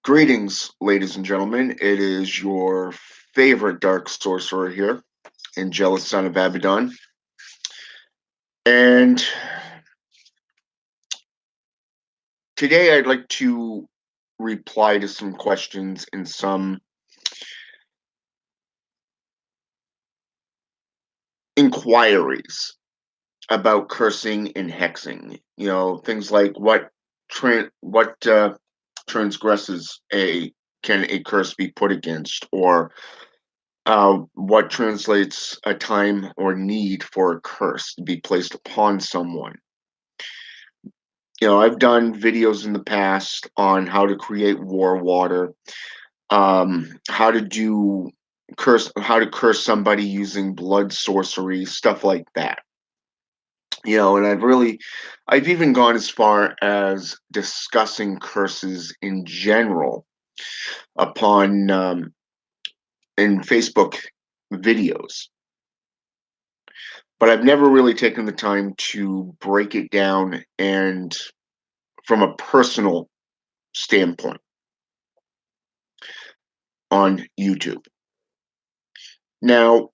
Greetings, ladies and gentlemen. It is your favorite dark sorcerer here, Angelus, son of Abaddon. And today I'd like to reply to some questions and some inquiries about cursing and hexing. Things like what transgresses a can a curse be put against, or what translates a time or need for a curse to be placed upon someone. I've done videos in the past on how to create war water, how to how to curse somebody using blood sorcery, stuff like that. And I've even gone as far as discussing curses in general upon in Facebook videos. But I've never really taken the time to break it down and from a personal standpoint on YouTube. Now,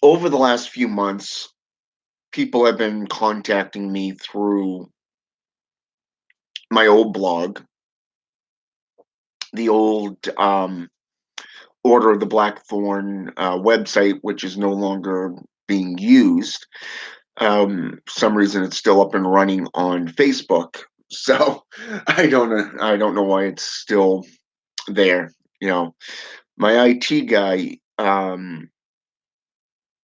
over the last few months, people have been contacting me through my old blog, the old Order of the Blackthorn website, which is no longer being used. Some reason it's still up and running on Facebook. So I don't know why it's still there. My IT guy,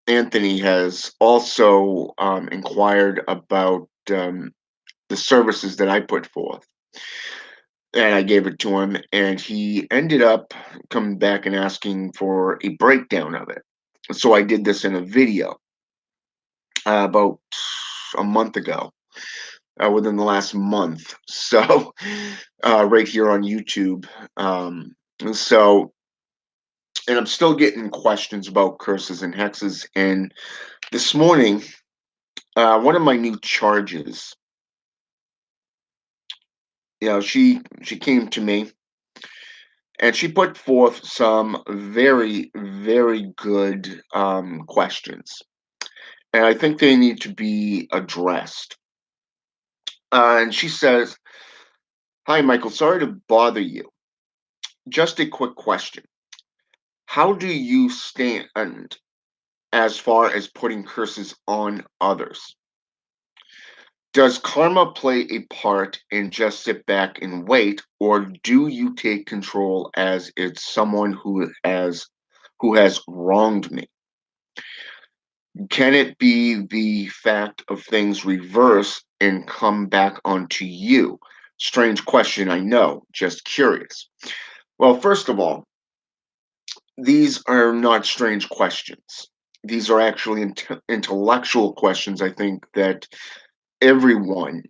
Anthony, has also inquired about the services that I put forth. And I gave it to him, and he ended up coming back and asking for a breakdown of it. So I did this in a video about a month ago, within the last month. So right here on YouTube. So, and I'm still getting questions about curses and hexes. And this morning, one of my new charges, she came to me and she put forth some very, very good questions. And I think they need to be addressed. And she says, "Hi, Michael, sorry to bother you. Just a quick question. How do you stand as far as putting curses on others? Does karma play a part in just sit back and wait, or do you take control as it's someone who has wronged me? Can it be the fact of things reverse and come back onto you? Strange question, I know, just curious." Well, first of all, these are not strange questions. These are actually intellectual questions, I think, that everyone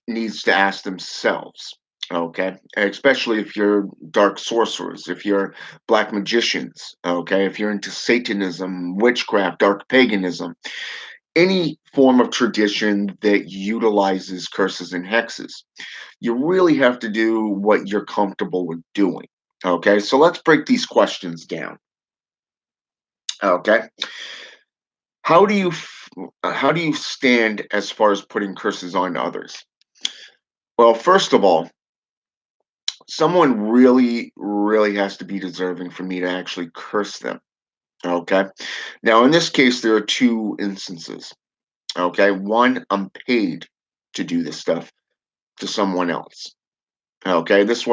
needs to ask themselves. Okay, especially if you're dark sorcerers, if you're black magicians, okay, if you're into Satanism, witchcraft, dark paganism, any form of tradition that utilizes curses and hexes. You really have to do what you're comfortable with doing. Okay, so let's break these questions down. Okay, how do you how do you stand as far as putting curses on others? Well, first of all, someone really, really has to be deserving for me to actually curse them. Okay, now in this case, there are two instances. Okay, one, I'm paid to do this stuff to someone else. Okay, this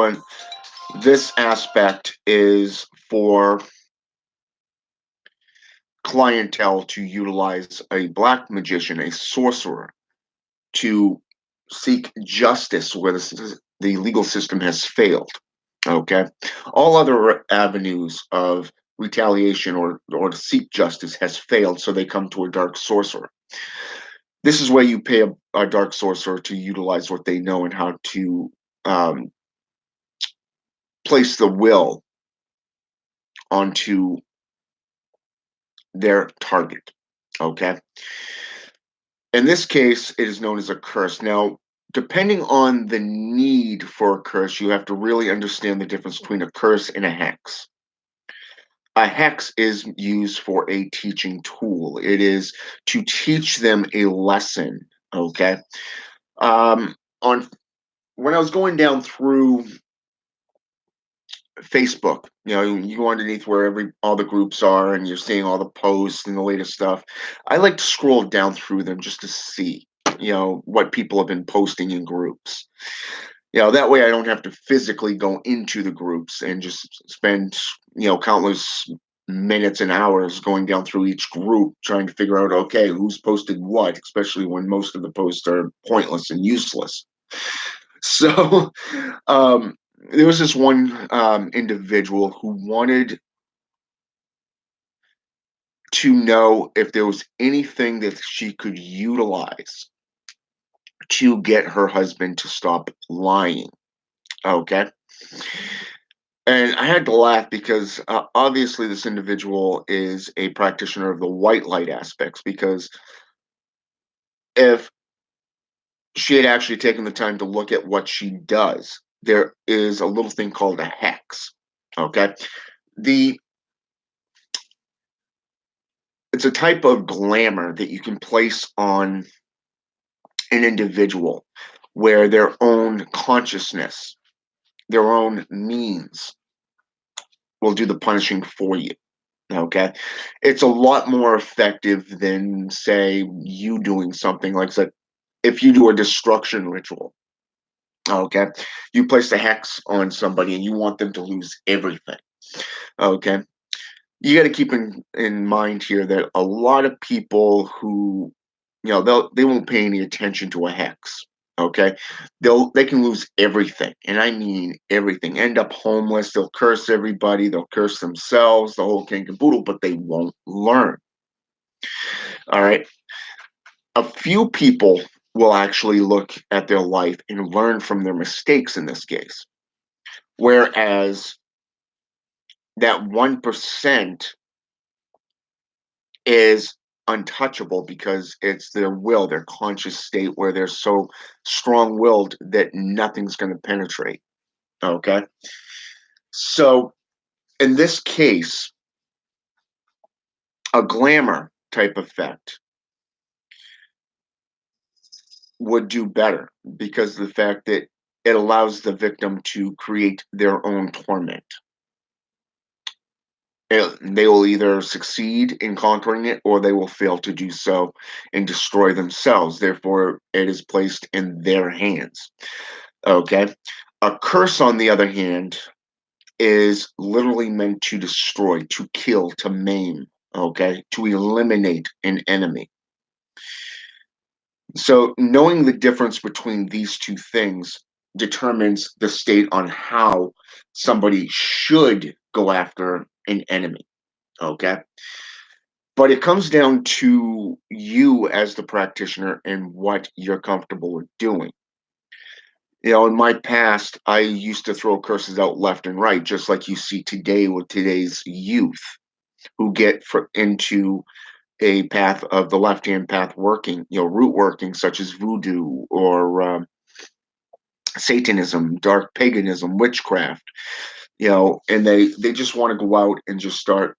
aspect is for clientele to utilize a black magician, a sorcerer, to seek justice where the legal system has failed. Okay, all other avenues of retaliation or to seek justice has failed, so they come to a dark sorcerer. This is where you pay a dark sorcerer to utilize what they know and how to um, place the will onto their target. Okay. In this case, it is known as a curse. Now, depending on the need for a curse, you have to really understand the difference between a curse and a hex. A hex is used for a teaching tool. It is to teach them a lesson. Okay. On When I was going down through Facebook, you go underneath where all the groups are, and you're seeing all the posts and the latest stuff. I like to scroll down through them just to see, what people have been posting in groups. That way I don't have to physically go into the groups and just spend, countless minutes and hours going down through each group trying to figure out, okay, who's posted what, especially when most of the posts are pointless and useless. So, there was this one individual who wanted to know if there was anything that she could utilize to get her husband to stop lying. Okay. And I had to laugh because obviously this individual is a practitioner of the white light aspects. Because if she had actually taken the time to look at what she does, there is a little thing called a hex. Okay. The It's a type of glamour that you can place on an individual where their own consciousness, their own means will do the punishing for you. Okay. It's a lot more effective than, say, you doing something like that. If you do a destruction ritual, okay, you place a hex on somebody and you want them to lose everything. Okay. You got to keep in mind here that a lot of people who, they won't pay any attention to a hex. Okay, they can lose everything, and I mean everything. End up homeless. They'll curse everybody. They'll curse themselves. The whole king and caboodle. But they won't learn. All right. A few people will actually look at their life and learn from their mistakes in this case, whereas that 1% is untouchable because it's their will, their conscious state where they're so strong-willed that nothing's going to penetrate. Okay. So in this case, a glamour type effect would do better because of the fact that it allows the victim to create their own torment. They will either succeed in conquering it or they will fail to do so and destroy themselves. Therefore, it is placed in their hands. Okay. A curse, on the other hand, is literally meant to destroy, to kill, to maim, okay, to eliminate an enemy. So, knowing the difference between these two things determines the state on how somebody should go after an enemy, okay? But it comes down to you as the practitioner and what you're comfortable with doing. In my past, I used to throw curses out left and right, just like you see today with today's youth who get into a path of the left hand path working, root working, such as voodoo or Satanism, dark paganism, witchcraft, and they just want to go out and just start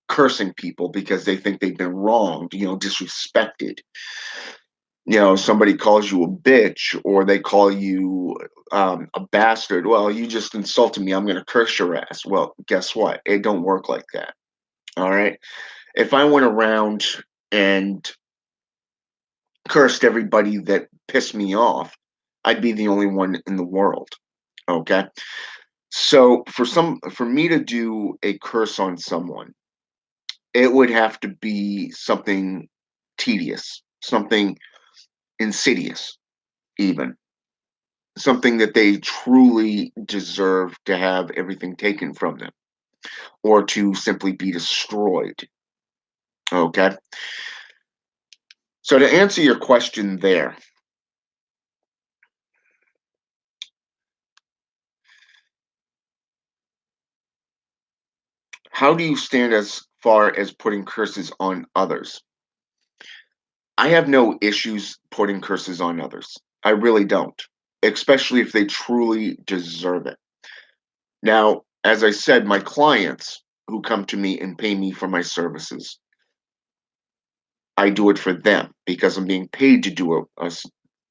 cursing people because they think they've been wronged, disrespected. Somebody calls you a bitch or they call you a bastard. Well, you just insulted me. I'm going to curse your ass. Well, guess what? It don't work like that. All right. If I went around and cursed everybody that pissed me off, I'd be the only one in the world. Okay. So for me to do a curse on someone, it would have to be something tedious, something insidious, even something that they truly deserve to have everything taken from them or to simply be destroyed. Okay. So to answer your question there, how do you stand as far as putting curses on others? I have no issues putting curses on others. I really don't, especially if they truly deserve it. Now, as I said, my clients who come to me and pay me for my services, I do it for them because I'm being paid to do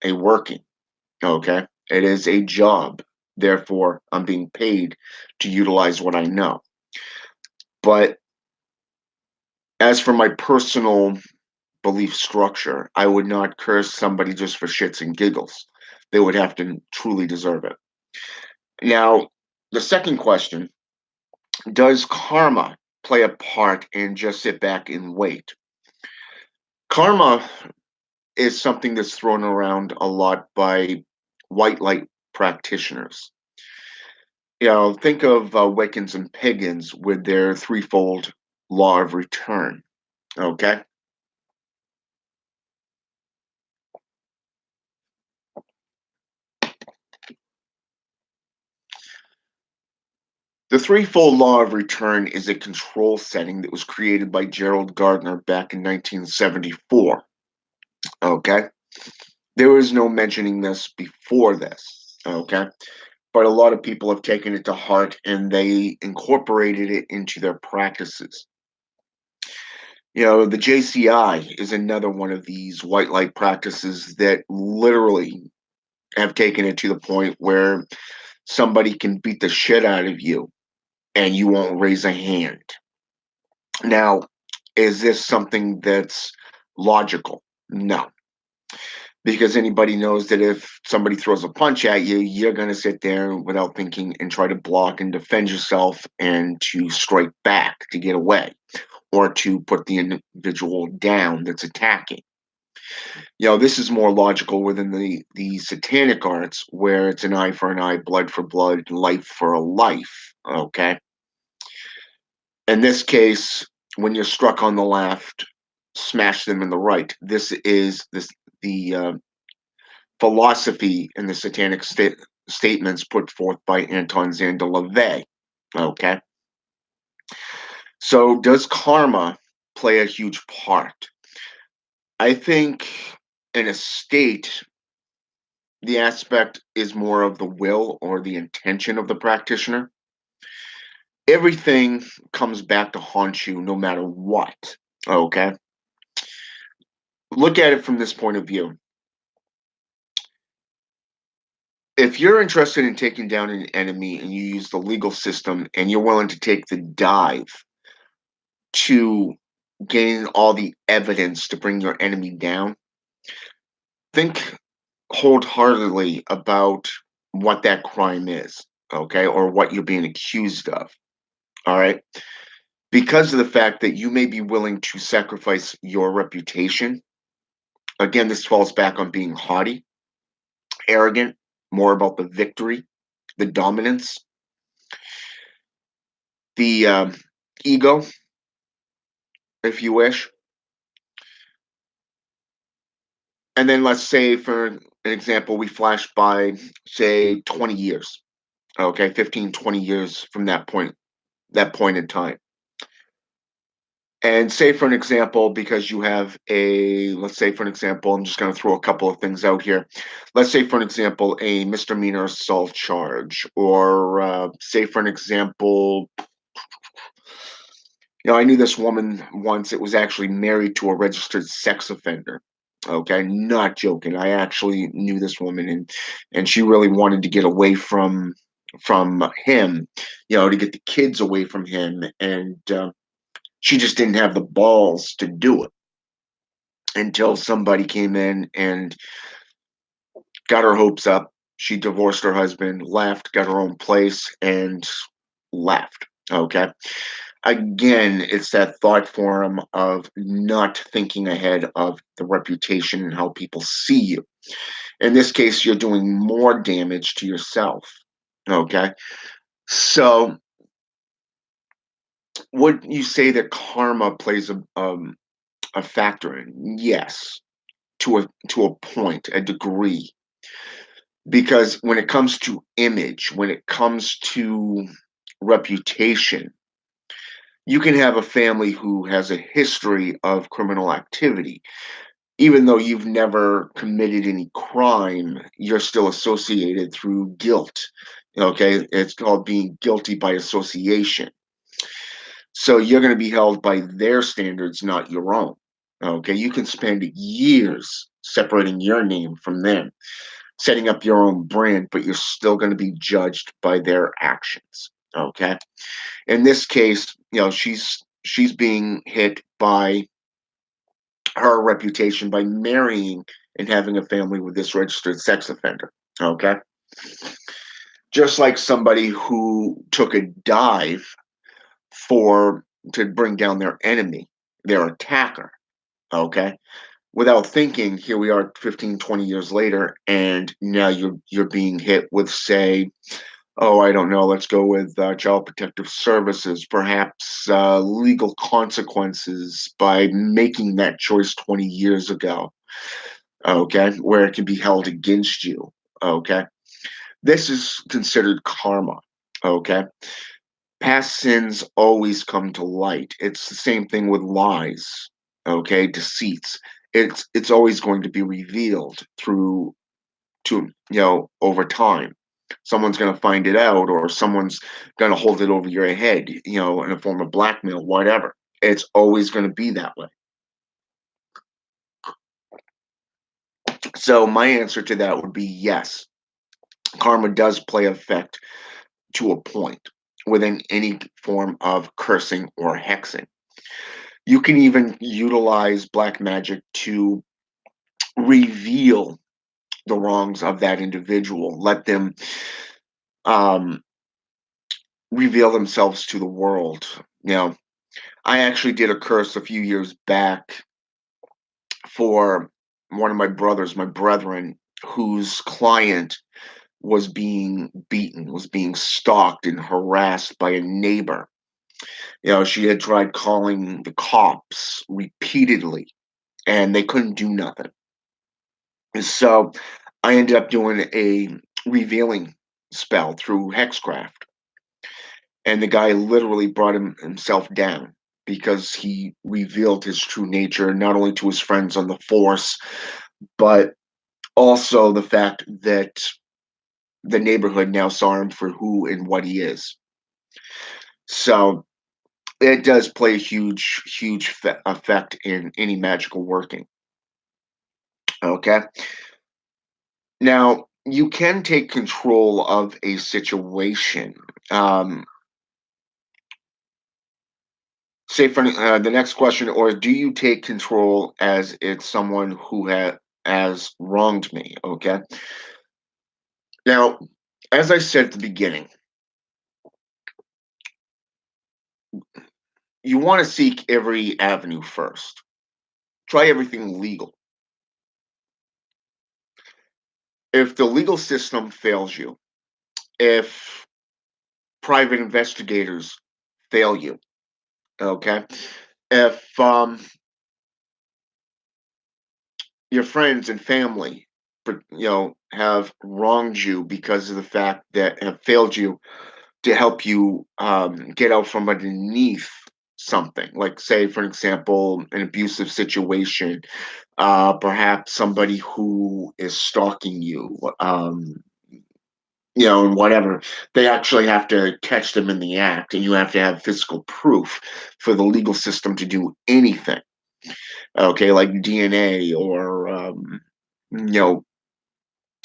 a working. Okay. It is a job. Therefore, I'm being paid to utilize what I know. But as for my personal belief structure, I would not curse somebody just for shits and giggles. They would have to truly deserve it. Now, the second question, does karma play a part in just sit back and wait? Karma is something that's thrown around a lot by white light practitioners. Think of Wiccans and pagans with their threefold law of return. Okay. The threefold law of return is a control setting that was created by Gerald Gardner back in 1974. Okay. There was no mentioning this before this. Okay. But a lot of people have taken it to heart and they incorporated it into their practices. The JCI is another one of these white light practices that literally have taken it to the point where somebody can beat the shit out of you and you won't raise a hand. Now, is this something that's logical? No, because anybody knows that if somebody throws a punch at you, you're going to sit there without thinking and try to block and defend yourself and to strike back to get away or to put the individual down that's attacking. This is more logical within the satanic arts where it's an eye for an eye, blood for blood, life for a life. Okay. In this case, when you're struck on the left, smash them in the right. This is the philosophy in the satanic statements put forth by Anton Szandor LaVey. Okay. So does karma play a huge part? I think in a state, the aspect is more of the will or the intention of the practitioner. Everything comes back to haunt you no matter what. Okay. Look at it from this point of view. If you're interested in taking down an enemy and you use the legal system and you're willing to take the dive to gain all the evidence to bring your enemy down, think wholeheartedly about what that crime is, okay, or what you're being accused of. All right. Because of the fact that you may be willing to sacrifice your reputation. Again, this falls back on being haughty, arrogant, more about the victory, the dominance, the ego, if you wish. And then let's say, for an example, we flash by, say, 20 years, okay, 15, 20 years from that point in time. And say, for an example, because you have let's say, for an example, I'm just going to throw a couple of things out here. Let's say, for an example, a misdemeanor assault charge, or say, for an example, I knew this woman once that was actually married to a registered sex offender. Okay, not joking. I actually knew this woman, and she really wanted to get away from him, to get the kids away from him, and she just didn't have the balls to do it until somebody came in and got her hopes up. She divorced her husband, left, got her own place, and left. Okay. Again, it's that thought form of not thinking ahead of the reputation and how people see you. In this case, you're doing more damage to yourself. Okay. So, would you say that karma plays a factor in? Yes, to a point, a degree. Because when it comes to image, when it comes to reputation, you can have a family who has a history of criminal activity. even though you've never committed any crime, you're still associated through guilt. Okay, it's called being guilty by association. So you're going to be held by their standards, not your own. Okay, you can spend years separating your name from them, setting up your own brand, but you're still going to be judged by their actions. Okay, in this case, she's being hit by her reputation by marrying and having a family with this registered sex offender. Okay, just like somebody who took a dive for to bring down their enemy, their attacker. Okay, without thinking, here we are 15, 20 years later, and now you're being hit with, say, oh, I don't know, let's go with child protective services, perhaps legal consequences by making that choice 20 years ago. Okay, where it can be held against you. Okay, this is considered karma. Okay, past sins always come to light. It's the same thing with lies. Okay, deceits. It's always going to be revealed through to over time. Someone's going to find it out, or someone's going to hold it over your head, in a form of blackmail, whatever. It's always going to be that way. So my answer to that would be yes. Karma does play effect to a point within any form of cursing or hexing. You can even utilize black magic to reveal the wrongs of that individual, let them um, reveal themselves to the world. I actually did a curse a few years back for one of my brothers, my brethren, whose client was being beaten, was being stalked and harassed by a neighbor. She had tried calling the cops repeatedly and they couldn't do nothing. So I ended up doing a revealing spell through hexcraft. And the guy literally brought himself down because he revealed his true nature, not only to his friends on the force, but also the fact that the neighborhood now saw him for who and what he is. So it does play a huge, huge effect in any magical working. Okay. Now, you can take control of a situation. Um, Say for the next question, or do you take control as it's someone who has wronged me? Okay. Now, as I said at the beginning, you want to seek every avenue first. Try everything legal. If the legal system fails you, if private investigators fail you, okay, if your friends and family, have wronged you because of the fact that have failed you to help you get out from underneath something, like, say, for example, an abusive situation, perhaps somebody who is stalking you, and whatever. They actually have to catch them in the act, and you have to have physical proof for the legal system to do anything. Okay, like DNA or you know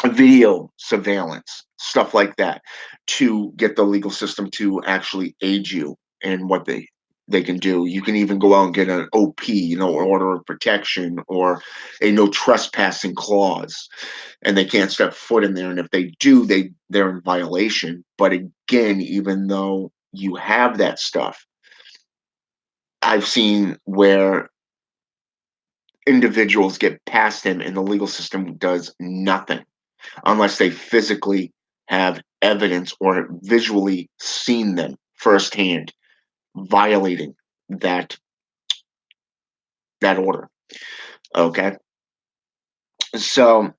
video surveillance, stuff like that, to get the legal system to actually aid you in what they can do. You can even go out and get an OP, order of protection, or a no trespassing clause, and they can't step foot in there. And if they do, they're in violation. But again, even though you have that stuff, I've seen where individuals get past him and the legal system does nothing unless they physically have evidence or visually seen them firsthand violating that order. Okay, so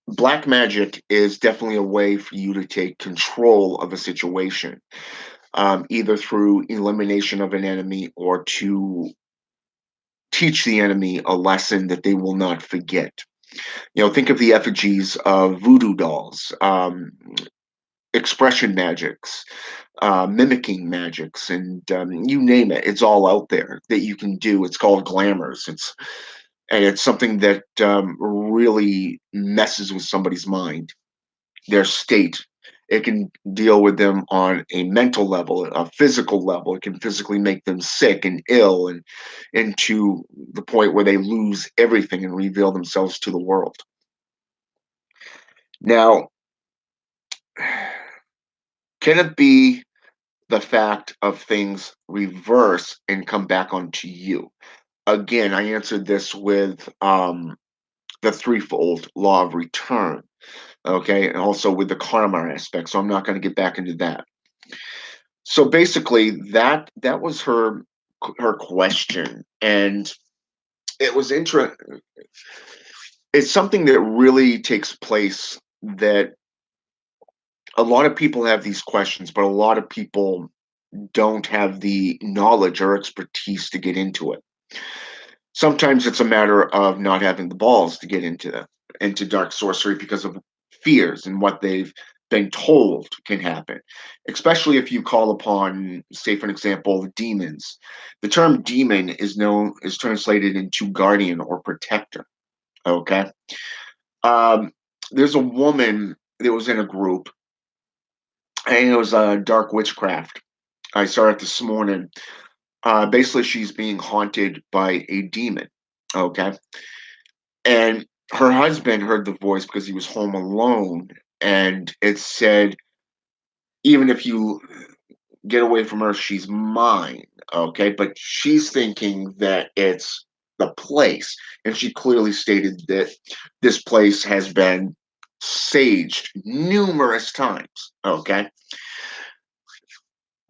black magic is definitely a way for you to take control of a situation, either through elimination of an enemy or to teach the enemy a lesson that they will not forget. Think of the effigies of voodoo dolls, expression magics, mimicking magics, and you name it. It's all out there that you can do. It's called glamours. It's something that really messes with somebody's mind, their state. It can deal with them on a mental level, a physical level. It can physically make them sick and ill, and to the point where they lose everything and reveal themselves to the world. Now, can it be the fact of things reverse and come back onto you? Again, I answered this with the threefold law of return, okay, and also with the karma aspect. So I'm not going to get back into that. So basically, that was her question, and it was interesting. It's something that really takes place, that a lot of people have these questions, but a lot of people don't have the knowledge or expertise to get into it. Sometimes it's a matter of not having the balls to get into dark sorcery because of fears and what they've been told can happen. Especially if you call upon, say for an example, demons. The term demon is translated into guardian or protector. Okay. Um, there's a woman that was in a group, and it was a dark witchcraft. I saw it this morning. Basically, she's being haunted by a demon. Okay. And her husband heard the voice because he was home alone. And it said, even if you get away from her, she's mine. Okay. But she's thinking that it's the place. And she clearly stated that this place has been saged numerous times. Okay.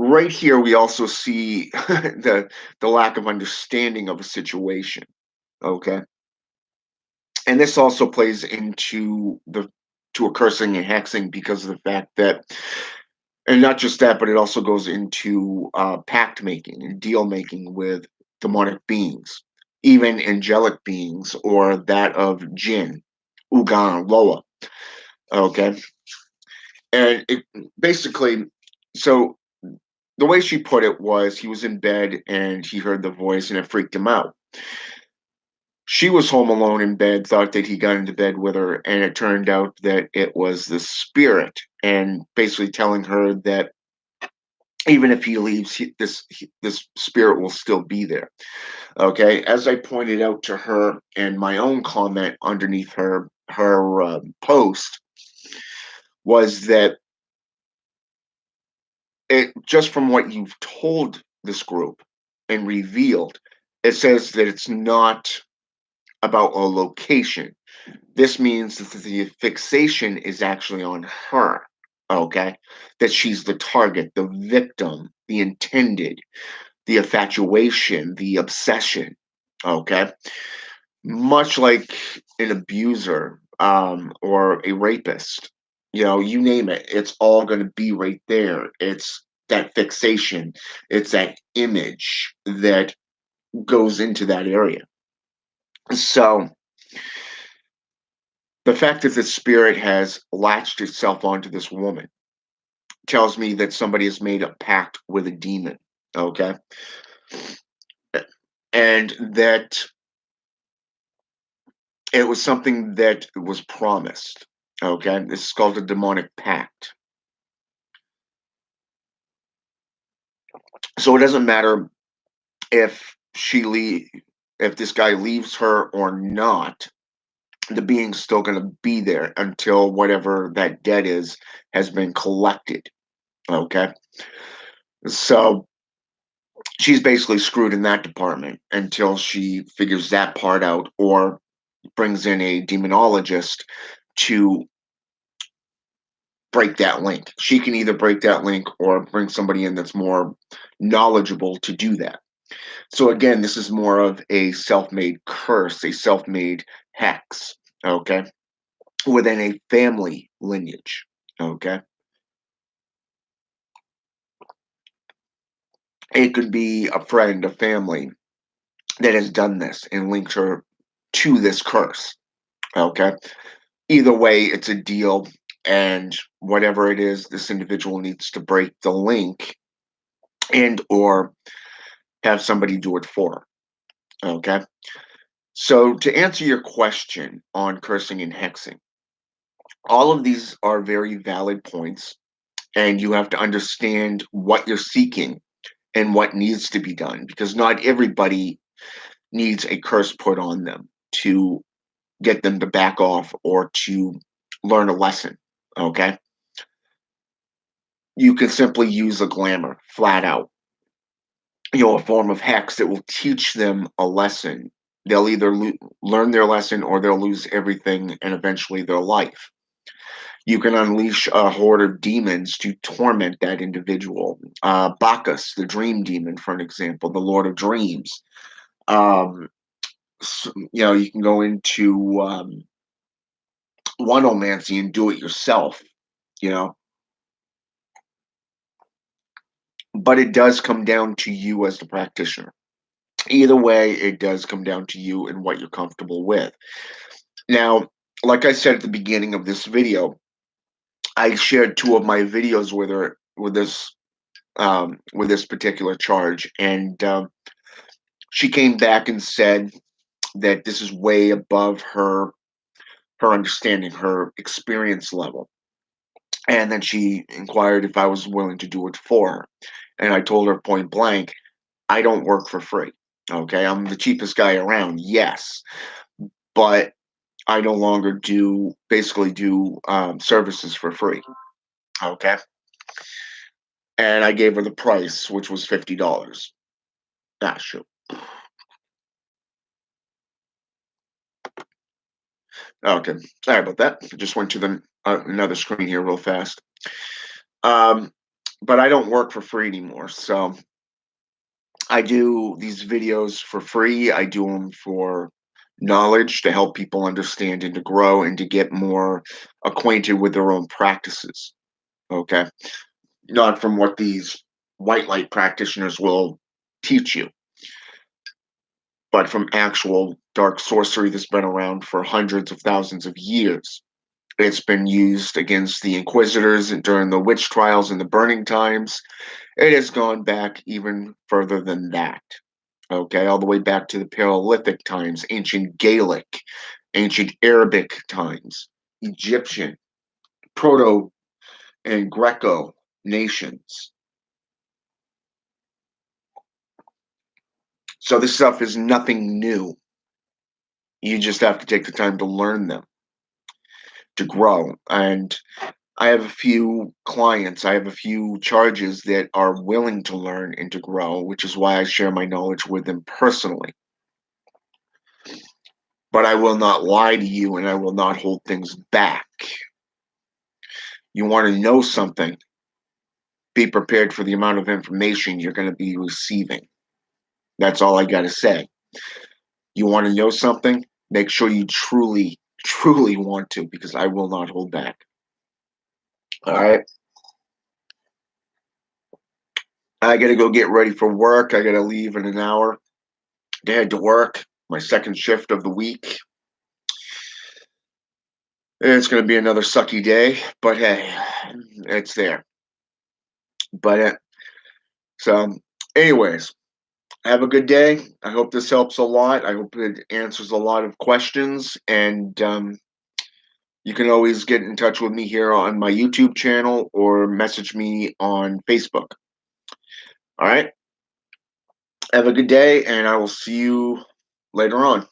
Right here, we also see the lack of understanding of a situation. Okay. And this also plays into the to a cursing and hexing because of the fact that, and not just that, but it also goes into pact making and deal making with demonic beings, even angelic beings, or that of jinn, ugan, loa. Okay. And it basically, so the way she put it was, he was in bed and he heard the voice and it freaked him out. She was home alone in bed, thought that he got into bed with her, and it turned out that it was the spirit, and basically telling her that even if he leaves, this spirit will still be there. Okay, as I pointed out to her in my own comment underneath her post, was that it, just from what you've told this group and revealed, it says that it's not about a location. This means that the fixation is actually on her, okay? That she's the target, the victim, the intended, the infatuation, the obsession, okay? Much like an abuser, or a rapist, you name it, it's all going to be right there. It's that fixation, it's that image that goes into that area. So, the fact that the spirit has latched itself onto this woman tells me that somebody has made a pact with a demon, okay? And that it was something that was promised, okay? This is called a demonic pact. So it doesn't matter if if this guy leaves her or not, the being's still going to be there until whatever that debt is has been collected, okay? So she's basically screwed in that department until she figures that part out, or brings in a demonologist to break that link. She can either break that link or bring somebody in that's more knowledgeable to do that. So again, this is more of a self-made curse, a self-made hex, okay, within a family lineage, okay. It could be a friend, a family, that has done this and linked her to this curse. Okay. Either way, it's a deal. And whatever it is, this individual needs to break the link and or have somebody do it for her. Okay. So to answer your question on cursing and hexing, all of these are very valid points, and you have to understand what you're seeking and what needs to be done because not everybody needs a curse put on them to get them to back off or to learn a lesson. Okay. You can simply use a glamour flat out, a form of hex that will teach them a lesson. They'll either learn their lesson or they'll lose everything and eventually their life. You can unleash a horde of demons to torment that individual. Bacchus, the dream demon, for an example, the Lord of Dreams. Um, you can go into one-omancy and do it yourself, you know, but it does come down to you as the practitioner. Either way, it does come down to you and what you're comfortable with. Now, like I said at the beginning of this video, I shared two of my videos with her with this particular charge, and she came back and said that this is way above her understanding, her experience level. And then she inquired if I was willing to do it for her. And I told her point blank, I don't work for free. Okay. I'm the cheapest guy around. Yes. But I no longer basically do services for free. Okay. And I gave her the price, which was $50. Ah, shoot. Okay. Sorry about that. I just went to the another screen here real fast. Um, but I don't work for free anymore. So I do these videos for free. I do them for knowledge to help people understand and to grow and to get more acquainted with their own practices. Okay. Not from what these white light practitioners will teach you, but from actual dark sorcery that's been around for hundreds of thousands of years. It's been used against the inquisitors and during the witch trials and the burning times. It has gone back even further than that. Okay, all the way back to the Paleolithic times, ancient Gaelic, ancient Arabic times, Egyptian, Proto and Greco nations. So this stuff is nothing new. You just have to take the time to learn them, to grow. And I have a few clients, I have a few charges that are willing to learn and to grow, which is why I share my knowledge with them personally. But I will not lie to you and I will not hold things back. You want to know something, be prepared for the amount of information you're going to be receiving. That's all I got to say. You want to know something? Make sure you truly, truly want to, because I will not hold back. All right. I got to go get ready for work. I got to leave in an hour to head to work, my second shift of the week. It's going to be another sucky day, but hey, it's there. But so, anyways, have a good day. I hope this helps a lot. I hope it answers a lot of questions. And you can always get in touch with me here on my YouTube channel or message me on Facebook. All right. Have a good day, and I will see you later on.